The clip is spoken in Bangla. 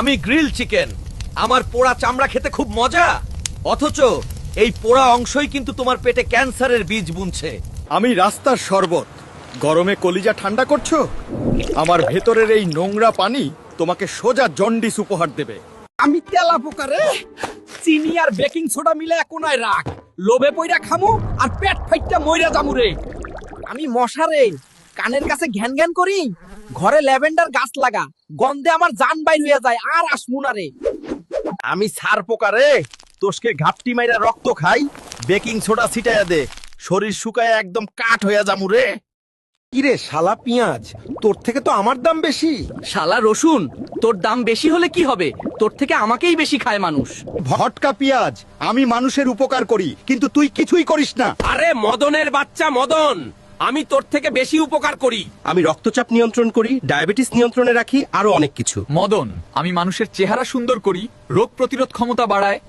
আমি গ্রিল চিকেন, আমার পোড়া চামড়া খেতে খুব মজা, অথচ এই পোড়া অংশই কিন্তু তোমার পেটে ক্যান্সারের বীজ বুনছে। আমি রাস্তার শরবত, গরমে কলিজা ঠান্ডা করছো? আমার ভেতরের এই নোংরা পানি তোমাকে সোজা জন্ডিস উপহার দেবে। আমি তেলা পোকা রে, চিনি আর বেকিং সোডা মিলে কোনায় রাখ, লোভে পইরা খামু আর পেট ফাইটটা মইরা যামু রে। আমি মশা রে, কানের কাছে ঘ্যান ঘ্যান করি, ঘরে ল্যাভেন্ডার গাছ লাগা, গন্ধে আমার জান বাইর হইয়া যায় আর আসমু না রে। আমি সার পোকা রে, তোষকে ঘাপটি মাইরা রক্ত খাই, বেকিং সোডা ছিটাইয়া দে, শরীর শুকায় একদম কাঠ হইয়া যামু রে। কিরে শালা পেঁয়াজ, তোর থেকে তো আমার দাম বেশি। শালা রসুন, তোর দাম বেশি হলে কি হবে? তোর থেকে আমাকেই বেশি খায় মানুষ। ভটকা পেঁয়াজ, আমি মানুষের উপকার করি কিন্তু তুই কিছুই করিস না। আরে মদনের বাচ্চা মদন, আমি তোর থেকে বেশি উপকার করি। আমি রক্তচাপ নিয়ন্ত্রণ করি, ডায়াবেটিস নিয়ন্ত্রণে রাখি, আরো অনেক কিছু। মদন, আমি মানুষের চেহারা সুন্দর করি, রোগ প্রতিরোধ ক্ষমতা বাড়ায়,